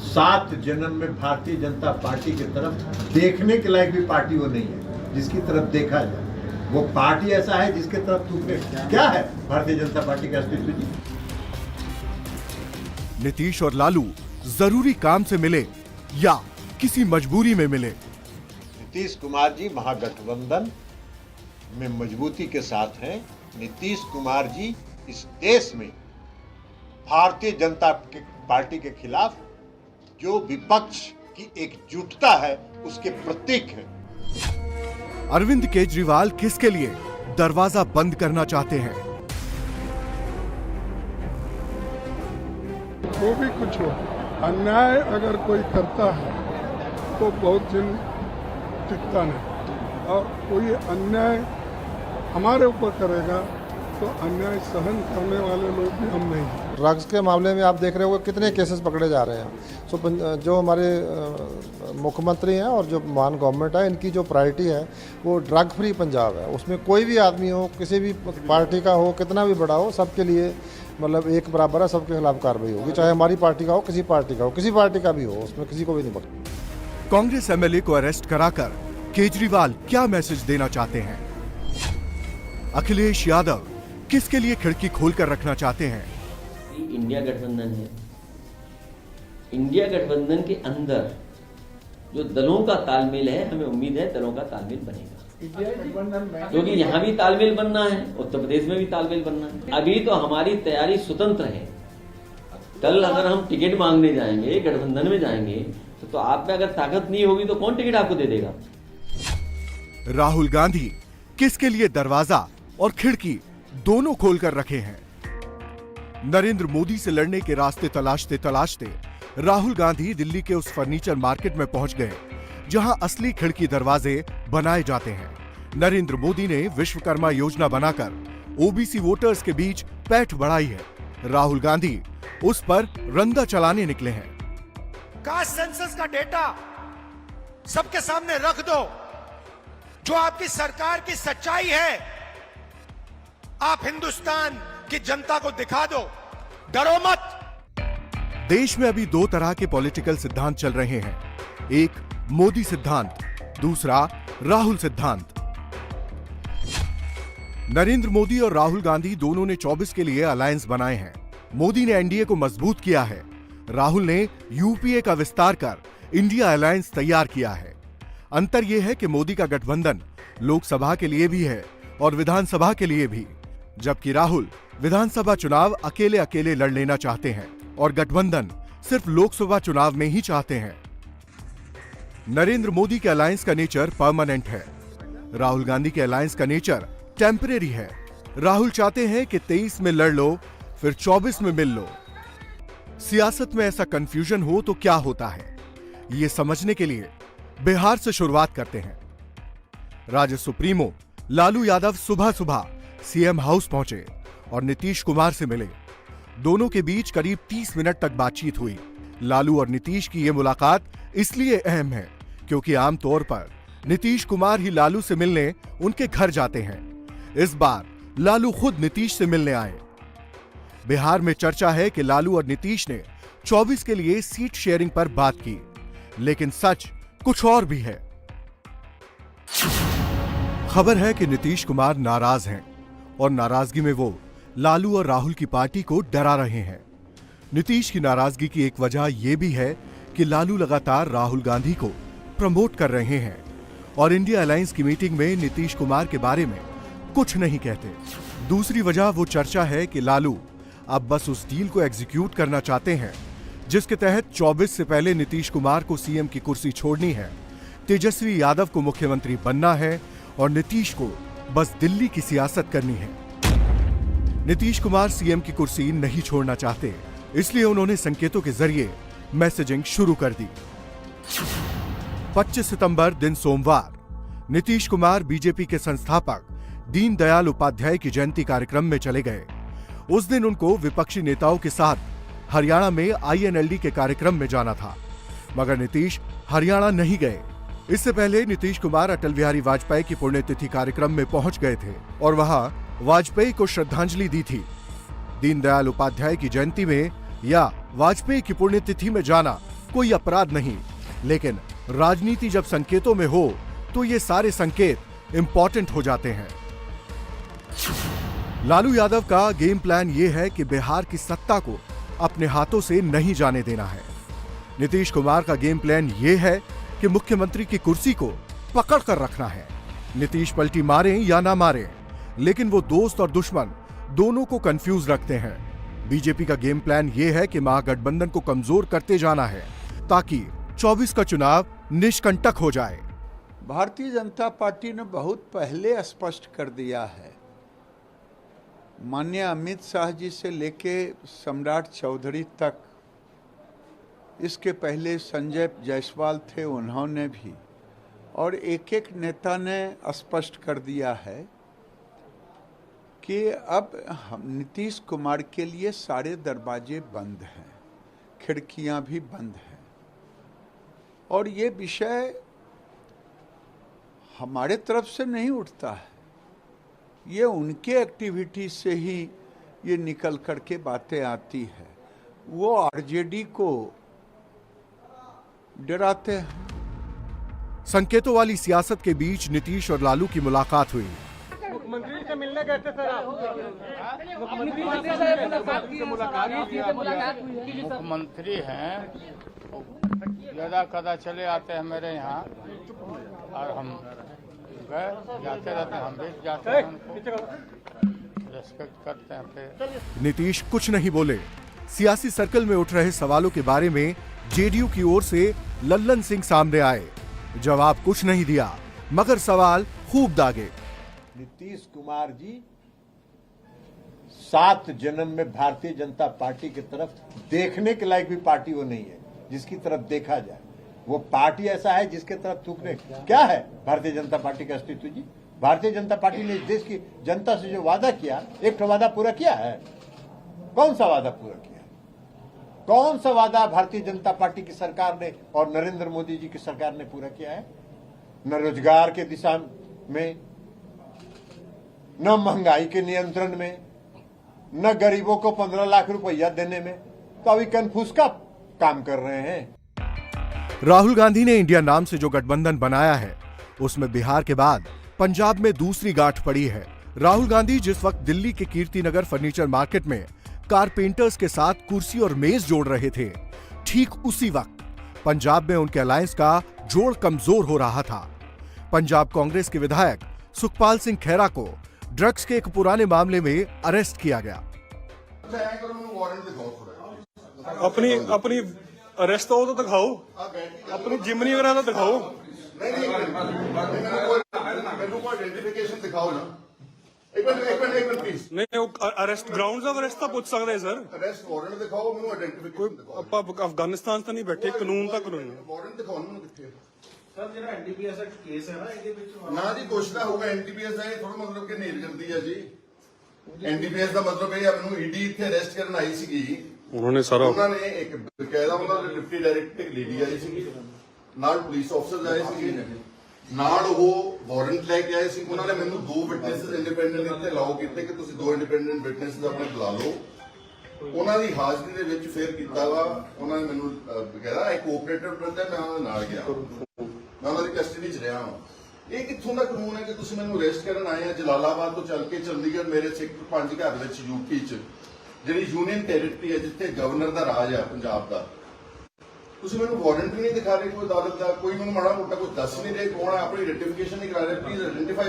[SPEAKER 9] 7 जन्म में भारतीय जनता पार्टी की तरफ देखने के लायक भी पार्टी वो नहीं है जिसकी तरफ देखा जाए। वो पार्टी ऐसा है जिसके तरफ तुमने क्या है भारतीय जनता पार्टी का अस्तित्व जी।
[SPEAKER 7] नीतीश और लालू जरूरी काम से मिले या किसी मजबूरी में मिले?
[SPEAKER 9] नीतीश कुमार जी महागठबंधन में मजबूती के साथ हैं। नीतीश कुमार जी इस देश में भारतीय जनता पार्टी के खिलाफ जो विपक्ष की एकजुटता है उसके प्रतीक हैं।
[SPEAKER 7] अरविंद केजरीवाल किसके लिए दरवाजा बंद करना चाहते हैं?
[SPEAKER 8] वो भी कुछ हो, अन्याय अगर कोई करता है तो बहुत दिन टिकता नहीं, और कोई अन्याय हमारे ऊपर करेगा तो अन्याय सहन करने वाले लोग भी हम नहीं हैं।
[SPEAKER 10] ड्रग्स के मामले में आप देख रहे हो कितने केसेस पकड़े जा रहे हैं। सो जो हमारे मुख्यमंत्री हैं और जो मान गवर्नमेंट है, इनकी जो प्रायोरिटी है वो ड्रग फ्री पंजाब है। उसमें कोई भी आदमी हो, किसी भी पार्टी का हो, कितना भी बड़ा हो, सबके लिए मतलब एक बराबर है, सबके खिलाफ कार्रवाई होगी, चाहे हमारी पार्टी का हो, किसी पार्टी का हो, किसी पार्टी का भी हो, उसमें किसी को भी नहीं पकड़ा।
[SPEAKER 7] कांग्रेस एमएलए को अरेस्ट कराकर केजरीवाल क्या मैसेज देना चाहते हैं? अखिलेश यादव किसके लिए खिड़की खोलकर रखना चाहते हैं?
[SPEAKER 11] इंडिया गठबंधन है। इंडिया गठबंधन के अंदर जो दलों का तालमेल है, हमें उम्मीद है दलों का तालमेल बनेगा, क्योंकि यहाँ भी तालमेल बनना है, उत्तर प्रदेश में भी तालमेल बनना है। अभी तो हमारी तैयारी स्वतंत्र है। कल अगर हम टिकट मांगने जाएंगे, गठबंधन में जाएंगे, तो आप में अगर ताकत नहीं होगी तो कौन टिकट आपको दे देगा?
[SPEAKER 7] राहुल गांधी किसके लिए दरवाजा और खिड़की दोनों खोलकर रखे हैं? नरेंद्र मोदी से लड़ने के रास्ते तलाशते तलाशते राहुल गांधी दिल्ली के उस फर्नीचर मार्केट में पहुंच गए जहां असली खिड़की दरवाजे बनाए जाते हैं। नरेंद्र मोदी ने विश्वकर्मा योजना बनाकर ओबीसी वोटर्स के बीच पैठ बढ़ाई है। राहुल गांधी उस पर रंदा चलाने निकले हैं।
[SPEAKER 12] कास्ट सेंसस का डेटा सबके सामने रख दो, जो आपकी सरकार की सच्चाई है, आप हिंदुस्तान की जनता को दिखा दो, डरो मत।
[SPEAKER 7] देश में अभी 2 तरह के पॉलिटिकल सिद्धांत चल रहे हैं, एक मोदी सिद्धांत, दूसरा राहुल सिद्धांत। नरेंद्र मोदी और राहुल गांधी दोनों ने 24 के लिए अलायंस बनाए हैं। मोदी ने एनडीए को मजबूत किया है, राहुल ने यूपीए का विस्तार कर इंडिया अलायंस तैयार किया है। अंतर यह है कि मोदी का गठबंधन लोकसभा के लिए भी है और विधानसभा के लिए भी, जबकि राहुल विधानसभा चुनाव अकेले अकेले लड़ लेना चाहते हैं और गठबंधन सिर्फ लोकसभा चुनाव में ही चाहते हैं। नरेंद्र मोदी के अलायंस का नेचर परमानेंट है, राहुल गांधी के अलायंस का नेचर टेम्परेरी है। राहुल चाहते हैं कि 23 में लड़ लो, फिर 24 में मिल लो। सियासत में ऐसा कंफ्यूजन हो तो क्या होता है, ये समझने के लिए बिहार से शुरुआत करते हैं। राजद सुप्रीमो लालू यादव सुबह सुबह सीएम हाउस पहुंचे और नीतीश कुमार से मिले। दोनों के बीच करीब 30 मिनट तक बातचीत हुई। लालू और नीतीश की यह मुलाकात इसलिए अहम है क्योंकि आमतौर पर नीतीश कुमार ही लालू से मिलने उनके घर जाते हैं। इस बार लालू खुद नीतीश से मिलने आए। बिहार में चर्चा है कि लालू और नीतीश ने 24 के लिए सीट शेयरिंग पर बात की, लेकिन सच कुछ और भी है। खबर है कि नीतीश कुमार नाराज हैं और नाराजगी में वो लालू और राहुल की पार्टी को डरा रहे हैं। नीतीश की नाराजगी की एक वजह यह भी है कि लालू लगातार राहुल गांधी को प्रमोट कर रहे हैं और इंडिया अलायंस की मीटिंग में नीतीश कुमार के बारे में कुछ नहीं कहते। दूसरी वजह वो चर्चा है कि लालू अब बस उस डील को एग्जीक्यूट करना चाहते हैं जिसके तहत 24 से पहले नीतीश कुमार को सीएम की कुर्सी छोड़नी है, तेजस्वी यादव को मुख्यमंत्री बनना है और नीतीश को बस दिल्ली की सियासत करनी है। नीतीश कुमार सीएम की कुर्सी नहीं छोड़ना चाहते, इसलिए उन्होंने संकेतों के जरिए मैसेजिंग शुरू कर दी। 25 सितंबर दिन सोमवार नीतीश कुमार बीजेपी के संस्थापक दीनदयाल उपाध्याय की जयंती कार्यक्रम में चले गए। उस दिन उनको विपक्षी नेताओं के साथ हरियाणा में INLD के कार्यक्रम में जाना था, मगर नीतीश हरियाणा नहीं गए। इससे पहले नीतीश कुमार अटल बिहारी वाजपेयी की पुण्यतिथि कार्यक्रम में पहुंच गए थे और वहां वाजपेयी को श्रद्धांजलि दी थी। दीनदयाल उपाध्याय की जयंती में या वाजपेयी की पुण्यतिथि में जाना कोई अपराध नहीं, लेकिन राजनीति जब संकेतों में हो तो ये सारे संकेत इंपॉर्टेंट हो जाते हैं। लालू यादव का गेम प्लान ये है कि बिहार की सत्ता को अपने हाथों से नहीं जाने देना है। नीतीश कुमार का गेम प्लान ये है कि मुख्यमंत्री की कुर्सी को पकड़ कर रखना है। नीतीश पलटी मारें या ना मारें, लेकिन वो दोस्त और दुश्मन दोनों को कंफ्यूज रखते हैं। बीजेपी का गेम प्लान ये है कि महागठबंधन को कमजोर करते जाना है ताकि 24 का चुनाव निष्कंटक हो जाए।
[SPEAKER 6] भारतीय जनता पार्टी ने बहुत पहले स्पष्ट कर दिया है, माननीय अमित शाह जी से लेके सम्राट चौधरी तक, इसके पहले संजय जायसवाल थे, उन्होंने भी, और एक एक नेता ने स्पष्ट कर दिया है कि अब नीतीश कुमार के लिए सारे दरवाजे बंद हैं, खिड़कियां भी बंद हैं, और ये विषय हमारे तरफ से नहीं उठता है, ये उनके एक्टिविटी से ही ये निकल करके बातें आती है। वो आरजेडी को डराते हैं।
[SPEAKER 7] संकेतों वाली सियासत के बीच नीतीश और लालू की मुलाकात हुई।
[SPEAKER 3] मुख्यमंत्री से मिलने गए थे सर आप?
[SPEAKER 13] मुख्यमंत्री हैं, ज्यादा कदा चले आते हैं मेरे यहाँ और हम गए जाते रहते हैं, हम भी जाते हैं, उनको रेस्पेक्ट करते हैं। फिर
[SPEAKER 7] नीतीश कुछ नहीं बोले। सियासी सर्कल में उठ रहे सवालों के बारे में जेडीयू की ओर से लल्लन सिंह सामने आए। जवाब कुछ नहीं दिया, मगर सवाल खूब दागे।
[SPEAKER 9] नीतीश कुमार जी 7 जन्म में भारतीय जनता पार्टी की तरफ देखने के लायक भी पार्टी वो नहीं है जिसकी तरफ देखा जाए। वो पार्टी ऐसा है जिसके तरफ थूकने क्या है भारतीय जनता पार्टी का अस्तित्व जी। भारतीय जनता पार्टी ने इस देश की जनता से जो वादा किया, एक तो वादा पूरा किया है? कौन सा वादा पूरा किया? कौन सा वादा भारतीय जनता पार्टी की सरकार ने और नरेंद्र मोदी जी की सरकार ने पूरा किया है? न रोजगार के दिशा में, न महंगाई के नियंत्रण में, न गरीबों को 15 लाख रुपया देने में। तो अभी कन्फ्यूज का काम कर रहे हैं।
[SPEAKER 7] राहुल गांधी ने इंडिया नाम से जो गठबंधन बनाया है, उसमें बिहार के बाद पंजाब में दूसरी गांठ पड़ी है। राहुल गांधी जिस वक्त दिल्ली के कीर्तिनगर फर्नीचर मार्केट में कारपेंटर्स के साथ कुर्सी और मेज जोड़ रहे थे, ठीक उसी वक्त पंजाब में उनके अलायंस का जोड़ कमजोर हो रहा था। पंजाब कांग्रेस के विधायक सुखपाल सिंह खैरा को ड्रग्स के एक पुराने मामले में अरेस्ट किया गया।
[SPEAKER 14] अपनी अरेस्ट तो दिखाओ, अपनी जिमनी वगैरह तो दिखाओ। नहीं अरेस्ट ग्राउंड अरेस्ट तो पूछ सकते सर।
[SPEAKER 15] अरेस्ट वारंट दिखाओ, मैंने आइडेंटिफिकेशन दिखाओ।
[SPEAKER 14] आप अफगानिस्तान तो नहीं बैठे, कानून तो कानून।
[SPEAKER 15] वारंट दिखाओ मैंने किथे। सर ਜਿਹੜਾ एनडीपीएस ਦਾ ਕੇਸ ਹੈ ਨਾ, ਇਹਦੇ ਵਿੱਚ ਨਾ ਜੀ ਕੁਛ ਨਾ ਹੋਊਗਾ। एनडीपीएस ਦਾ ਇਹ ਥੋੜਾ ਮਤਲਬ ਕਿ ਨੇਲ ਕਰਦੀ ਹੈ ਜੀ। एनडीपीएस ਦਾ ਮਤਲਬ ਇਹ ਆ ਮੈਨੂੰ ਈਡੀ ਇੱਥੇ ਅਰੈਸਟ ਕਰਨ ਆਈ ਸੀਗੀ। ਉਹਨਾਂ ਨੇ ਇੱਕ ਬਕਾਇਦਾ ਮਤਲਬ ਡਿਪਟੀ ਡਾਇਰੈਕਟਰ ਇੱਕ ਲੇਡੀ ਆਈ ਸੀਗੀ, ਨਾਲ ਪੁਲਿਸ ਅਫਸਰ ਆਏ ਸੀਗੇ, ਨਾਲ ਉਹ ਵਾਰੰਟ ਲੈ ਕੇ ਆਏ ਸੀ। ਉਹਨਾਂ ਨੇ ਮੈਨੂੰ 2 ਵਿਟਨੈਸਸ ਇੰਡੀਪੈਂਡੈਂਟ ਇੱਥੇ ਅਲਾਓ ਕੀਤੇ ਕਿ ਤੁਸੀਂ 2 ਇੰਡੀਪੈਂਡੈਂਟ ਵਿਟਨੈਸਸ ਆਪਣੇ ਬੁਲਾ ਲਓ। ਉਹਨਾਂ ਦੀ ਹਾਜ਼ਰੀ ਦੇ ਵਿੱਚ ਫੇਰ ਕੀਤਾ ਵਾ। ਉਹਨਾਂ ਨੇ ਮੈਨੂੰ ਬਕਾਇਦਾ ਇੱਕ ਕੋਆਪਰੇਟਰ ਬੰਦਾ, ਮੈਂ ਉਹਨਾਂ ਨਾਲ ਗਿਆ, ਮੈਂ ਉਹਨਾਂ ਦੀ ਕਸਟਡੀ 'ਚ ਰਿਹਾ ਹਾਂ। ਇਹ ਕਿੱਥੋਂ ਦਾ ਕਾਨੂੰਨ ਹੈ ਕਿ ਤੁਸੀਂ ਮੈਨੂੰ ਅਰੈਸਟ ਕਰਨ ਆਏ ਆ? ਜਲਾਲਾਬਾਦ ਤੋਂ ਚੱਲ ਕੇ ਚੰਡੀਗੜ੍ਹ ਮੇਰੇ ਸੈਕਟਰ 5 ਘਰ ਵਿੱਚ ਯੂਪੀ 'ਚ ਜਿਹੜੀ ਯੂਨੀਅਨ ਟੈਰੀਟਰੀ ਹੈ, ਜਿੱਥੇ ਗਵਰਨਰ ਦਾ ਰਾਜ ਆ ਪੰਜਾਬ ਦਾ, ਤੁਸੀਂ ਮੈਨੂੰ ਵਾਰੰਟ ਵੀ ਨਹੀਂ ਦਿਖਾ ਰਹੇ ਕੋਈ ਅਦਾਲਤ ਦਾ, ਕੋਈ ਮੈਨੂੰ ਮਾੜਾ ਮੋਟਾ ਕੁਝ ਦੱਸ ਨਹੀਂ ਰਹੇ ਕੌਣ ਹੈ, ਆਪਣੀ ਆइडेंटिफिकेशन नहीं करा रहे। Please identify.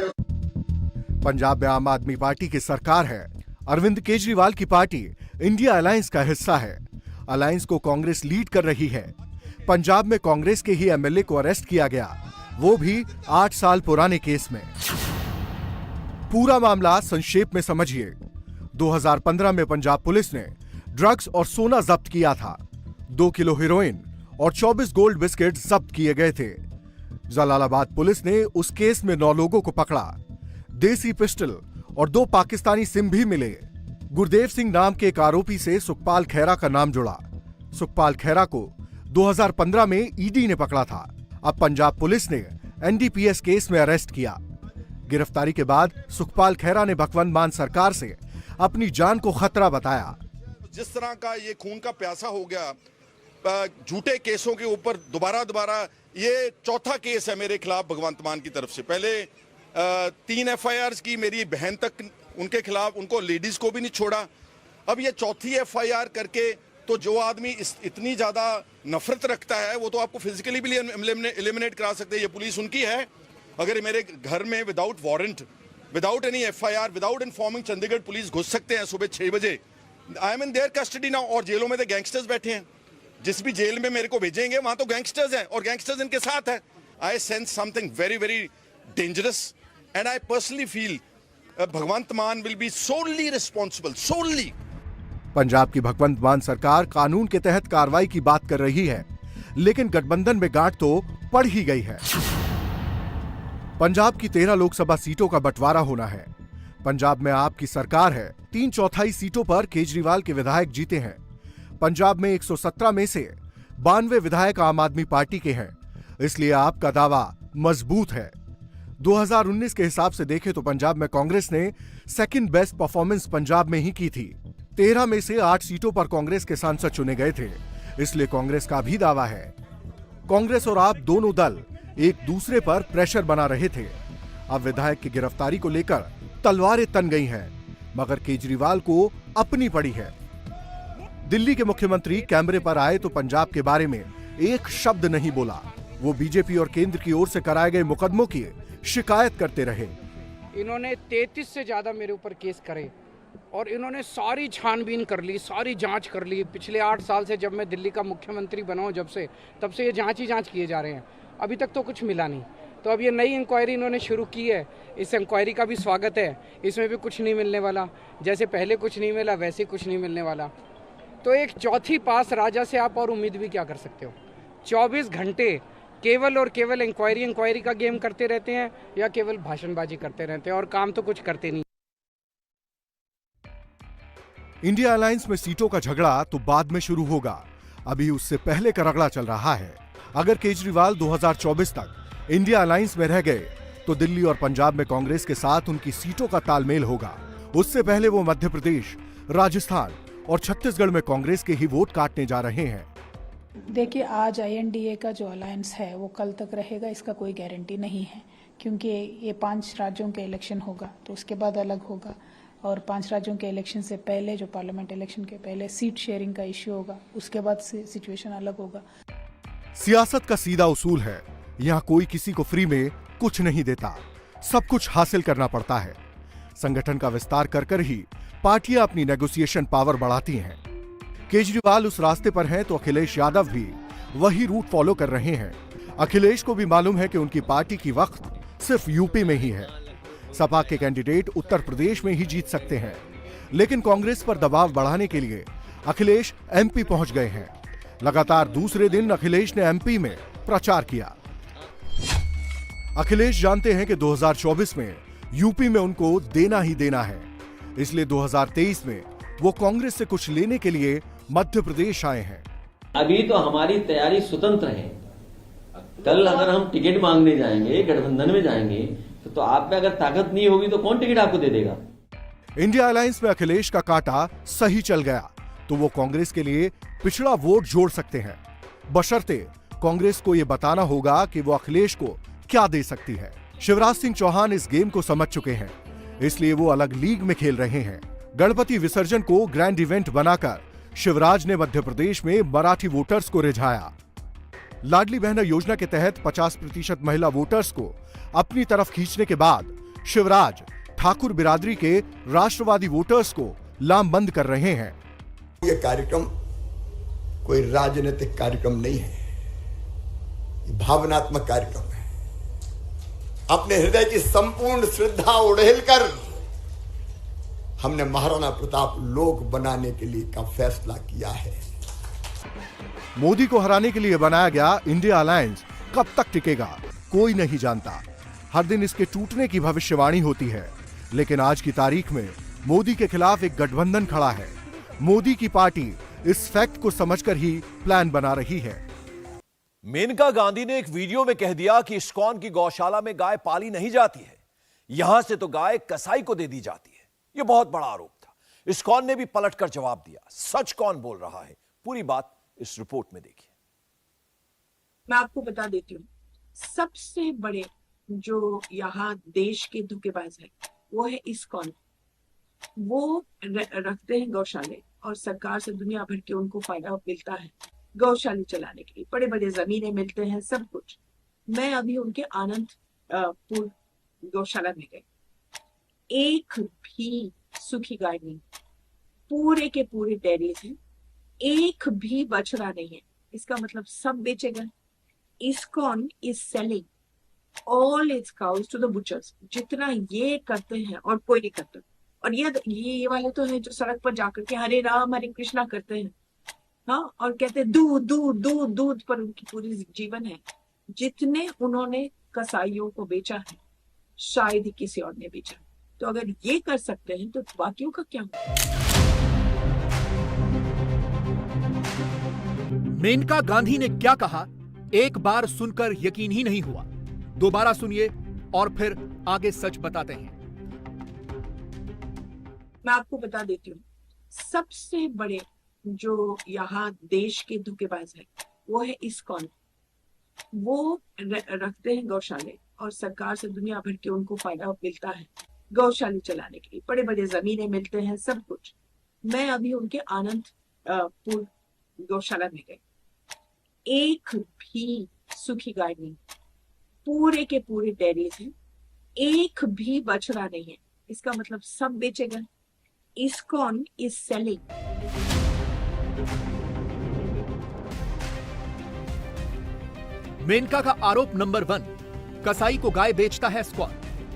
[SPEAKER 7] पंजाब में आम आदमी पार्टी की सरकार है। अरविंद केजरीवाल की पार्टी इंडिया अलायंस का हिस्सा है। अलायंस को कांग्रेस लीड कर रही है। पंजाब में कांग्रेस के ही एमएलए को अरेस्ट किया गया, वो भी 8 साल पुराने केस में। पूरा मामला संक्षेप में समझिए। 2015 में पंजाब पुलिस ने ड्रग्स और सोना जब्त किया था। 2 किलो हेरोइन और 24 गोल्ड बिस्किट जब्त किए गए थे। जलालाबाद पुलिस ने उस केस में 9 लोगों को पकड़ा। देसी पिस्टल और 2 पाकिस्तानी सिम भी मिले। गुरदेव सिंह नाम के एक आरोपी से सुखपाल खैरा का नाम जुड़ा। सुखपाल खैरा को 2015 में ईडी ने पकड़ा था। अब पंजाब पुलिस ने एनडीपीएस केस में अरेस्ट किया। गिरफ्तारी के बाद सुखपाल खैरा ने भगवंत मान सरकार से अपनी जान को खतरा बताया।
[SPEAKER 15] जिस तरह का ये खून का प्यासा हो गया, झूठे केसों के ऊपर दोबारा ये चौथा केस है मेरे खिलाफ भगवंत मान की तरफ से। पहले 3 एफआईआर की मेरी बहन तक उनके खिलाफ, उनको लेडीज को भी नहीं छोड़ा। अब ये चौथी एफआईआर करके तो जो आदमी इतनी ज्यादा नफरत रखता है वो तो आपको फिजिकली भी एलिमिनेट करा सकते हैं। ये पुलिस उनकी है। अगर मेरे घर में without warrant, without any FIR, without informing Chandigarh police घुस सकते हैं सुबह 6 बजे। I am in their custody now. और जेलों में तो गैंगस्टर्स बैठे हैं। जिस भी जेल में मेरे को भेजेंगे वहां तो गैंगस्टर्स हैं और गैंगस्टर्स इनके साथ है। I sense something very very dangerous and I personally feel Bhagwant Mann will be solely responsible, solely.
[SPEAKER 7] Punjab की भगवंत मान सरकार कानून के तहत कार्रवाई की बात कर रही है, लेकिन गठबंधन में गांठ तो पड़ ही गई है। पंजाब की 13 लोकसभा सीटों का बंटवारा होना है। पंजाब में आप की सरकार है। 3/4 सीटों पर केजरीवाल के विधायक जीते हैं। पंजाब में 117 में से 92 विधायक आम आदमी पार्टी के हैं, इसलिए आपका दावा मजबूत है। 2019 के हिसाब से देखें तो पंजाब में कांग्रेस ने सेकंड बेस्ट परफॉर्मेंस पंजाब में ही की थी। 13 में से 8 सीटों पर कांग्रेस के सांसद चुने गए थे, इसलिए कांग्रेस का भी दावा है। कांग्रेस और आप दोनों दल एक दूसरे पर प्रेशर बना रहे थे। अब विधायक की गिरफ्तारी को लेकर तलवारें तन गई हैं, मगर केजरीवाल को अपनी पड़ी है। दिल्ली के मुख्यमंत्री कैमरे पर आए तो पंजाब के बारे में एक शब्द नहीं बोला। वो बीजेपी और केंद्र की ओर से कराए गए मुकदमों की शिकायत करते रहे।
[SPEAKER 16] इन्होंने 33 से ज्यादा मेरे ऊपर केस करे और इन्होंने सारी छानबीन कर ली, सारी जांच कर ली। पिछले 8 साल से जब मैं दिल्ली का मुख्यमंत्री बना हूं तब से ये जांच ही जांच किए जा रहे हैं। अभी तक तो कुछ मिला नहीं। तो अब ये नई इंक्वायरी इन्होंने शुरू की है। इस इंक्वायरी का भी स्वागत है। इसमें भी कुछ नहीं मिलने वाला। जैसे पहले कुछ नहीं मिला वैसे कुछ नहीं मिलने वाला। तो एक चौथी पास राजा से आप और उम्मीद भी क्या कर सकते हो। 24 घंटे केवल और केवल इंक्वायरी का गेम करते रहते हैं या केवल भाषणबाजी करते रहते हैं और काम तो कुछ करते नहीं।
[SPEAKER 7] इंडिया अलायंस में सीटों का झगड़ा तो बाद में शुरू होगा, अभी उससे पहले का रगड़ा चल रहा है। अगर केजरीवाल 2024 तक इंडिया अलायंस में रह गए तो दिल्ली और पंजाब में कांग्रेस के साथ उनकी सीटों का तालमेल होगा। उससे पहले वो मध्य प्रदेश, राजस्थान और छत्तीसगढ़ में कांग्रेस के ही वोट काटने जा रहे हैं।
[SPEAKER 17] देखिए, आज INDA का जो अलायंस है वो कल तक रहेगा, इसका कोई गारंटी नहीं है, क्योंकि ये 5 राज्यों के इलेक्शन होगा तो उसके बाद अलग होगा, और 5 राज्यों के इलेक्शन से पहले, जो पार्लियामेंट इलेक्शन के पहले सीट शेयरिंग का इश्यू होगा, उसके बाद से सिचुएशन अलग होगा।
[SPEAKER 7] सियासत का सीधा उसूल है, यहाँ कोई किसी को फ्री में कुछ नहीं देता, सब कुछ हासिल करना पड़ता है। संगठन का विस्तार कर कर ही पार्टियां अपनी नेगोशिएशन पावर बढ़ाती हैं। केजरीवाल उस रास्ते पर हैं तो अखिलेश यादव भी वही रूट फॉलो कर रहे हैं। अखिलेश को भी मालूम है कि उनकी पार्टी की वक्त सिर्फ यूपी में ही है। सपा के कैंडिडेट उत्तर प्रदेश में ही जीत सकते हैं, लेकिन कांग्रेस पर दबाव बढ़ाने के लिए अखिलेश MP पहुंच गए हैं। लगातार दूसरे दिन अखिलेश ने MP में प्रचार किया। अखिलेश जानते हैं कि 2024 में यूपी में उनको देना ही देना है, इसलिए 2023 में वो कांग्रेस से कुछ लेने के लिए मध्य प्रदेश आए हैं।
[SPEAKER 11] अभी तो हमारी तैयारी स्वतंत्र है। कल अगर हम टिकट मांगने जाएंगे, गठबंधन में जाएंगे, तो आप में अगर ताकत नहीं होगी तो कौन टिकट आपको दे देगा।
[SPEAKER 7] इंडिया अलायंस में अखिलेश का कांटा सही चल गया तो वो कांग्रेस के लिए पिछड़ा वोट जोड़ सकते हैं, बशर्ते कांग्रेस को यह बताना होगा कि वो अखिलेश को क्या दे सकती है। शिवराज सिंह चौहान इस गेम को समझ चुके हैं, इसलिए वो अलग लीग में खेल रहे हैं। गणपति विसर्जन को ग्रैंड इवेंट बनाकर शिवराज ने मध्य प्रदेश में मराठी वोटर्स को रिझाया। लाडली बहना योजना के तहत 50% महिला वोटर्स को अपनी तरफ खींचने के बाद शिवराज ठाकुर बिरादरी के राष्ट्रवादी वोटर्स को लामबंद कर रहे हैं।
[SPEAKER 18] ये कार्यक्रम कोई राजनीतिक कार्यक्रम नहीं है, ये भावनात्मक कार्यक्रम है। अपने हृदय की संपूर्ण श्रद्धा उड़ेलकर हमने महाराणा प्रताप लोक बनाने के लिए का फैसला किया है।
[SPEAKER 7] मोदी को हराने के लिए बनाया गया इंडिया अलायंस कब तक टिकेगा कोई नहीं जानता। हर दिन इसके टूटने की भविष्यवाणी होती है, लेकिन आज की तारीख में मोदी के खिलाफ एक गठबंधन खड़ा है। मोदी की पार्टी इस फैक्ट को समझकर ही प्लान बना रही है।
[SPEAKER 19] मेनका गांधी ने एक वीडियो में कह दिया कि इस्कॉन की गौशाला में गाय पाली नहीं जाती है, यहां से तो गाय कसाई को दे दी जाती है। यह बहुत बड़ा आरोप था। इस्कॉन ने भी पलटकर जवाब दिया। सच कौन बोल रहा है, पूरी बात इस रिपोर्ट में देखिए।
[SPEAKER 20] मैं आपको बता देती हूँ, सबसे बड़े जो यहाँ देश के धोखेबाज है वो है इस्कॉन। वो रखते हैं गौशाले और सरकार से दुनिया भर के उनको फायदा मिलता है गौशाले चलाने के लिए, बड़े बड़े जमीनें मिलते हैं, सब कुछ। मैं अभी उनके आनंदपुर गौशाला में गई, एक भी सूखी गाय नहीं, पूरे के पूरे डेयरीज हैं, एक भी बछड़ा नहीं है। इसका मतलब सब बेचे गए। ISKCON is selling all its cows to the butchers. जितना ये करते हैं और कोई नहीं करता। और ये वाले तो है जो सड़क पर जाकर के हरे राम हरे कृष्णा करते हैं, हाँ, और कहते हैं दूध दूध दूध दूध पर उनकी पूरी जीवन है। जितने उन्होंने कसाईयों को बेचा है शायद ही किसी और ने बेचा। तो अगर ये कर सकते हैं तो बाकियों का क्या होगा?
[SPEAKER 2] मेनका गांधी ने क्या कहा, एक बार सुनकर यकीन ही नहीं हुआ। दोबारा सुनिए और फिर आगे सच बताते हैं।
[SPEAKER 20] मैं आपको बता देती हूँ, सबसे बड़े जो यहाँ देश के धोखेबाज है वो है इस्कॉन। वो रखते हैं गौशाले और सरकार से दुनिया भर के उनको फायदा मिलता है गौशाले चलाने के लिए, बड़े बड़े जमीनें मिलते हैं, सब कुछ। मैं अभी उनके आनंदपुर गौशाला में गई, एक भी सूखी गाय नहीं, पूरे के पूरे डेयरीज हैं, एक भी बछड़ा नहीं है। इसका मतलब सब बेचे गए। ISKCON is selling.
[SPEAKER 2] मेनका का आरोप नंबर 1, कसाई को गाय बेचता है इस्कॉन,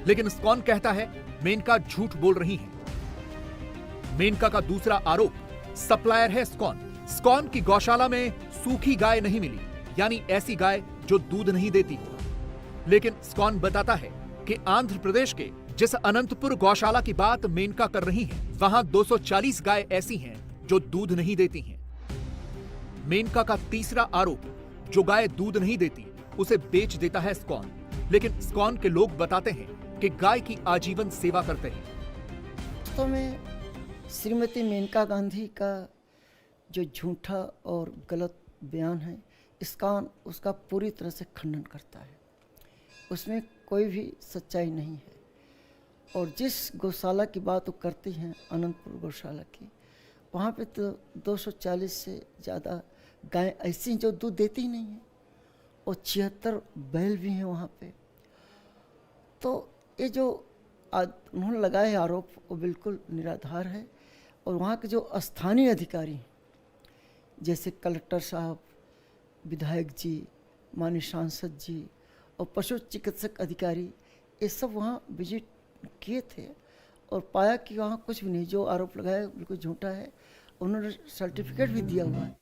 [SPEAKER 2] लेकिन इस्कॉन कहता है मेनका झूठ बोल रही है। मेनका का दूसरा आरोप, सप्लायर है इस्कॉन। इस्कॉन की गौशाला में सूखी गाय नहीं मिली, यानी ऐसी गाय जो दूध नहीं देती हो। लेकिन इस्कॉन बताता है कि आंध्र प्रदेश के जिस अनंतपुर गौशाला की बात मेनका कर रही है, वहां 240 गाय ऐसी हैं जो दूध नहीं देती हैं। मेनका का तीसरा आरोप, जो गाय दूध नहीं देती उसे बेच देता है इस्कॉन, लेकिन इस्कॉन के लोग बताते हैं कि गाय की आजीवन सेवा करते हैं।
[SPEAKER 21] वास्तव में श्रीमती मेनका गांधी का जो झूठा और गलत बयान है, इस्कॉन उसका पूरी तरह से खंडन करता है। उसमें कोई भी सच्चाई नहीं है। और जिस गौशाला की बात वो करती हैं, अनंतपुर गौशाला की, वहाँ पे तो 240 से ज़्यादा गायें ऐसी हैं जो दूध देती ही नहीं हैं, और 76 बैल भी हैं वहाँ पे। तो ये जो उन्होंने लगाए आरोप वो बिल्कुल निराधार है। और वहाँ के जो स्थानीय अधिकारी जैसे कलेक्टर साहब, विधायक जी, माननीय सांसद जी और पशु चिकित्सक अधिकारी, ये सब वहाँ विजिट किए थे और पाया कि वहाँ कुछ भी नहीं, जो आरोप लगाया बिल्कुल झूठा है। उन्होंने सर्टिफिकेट भी दिया हुआ है।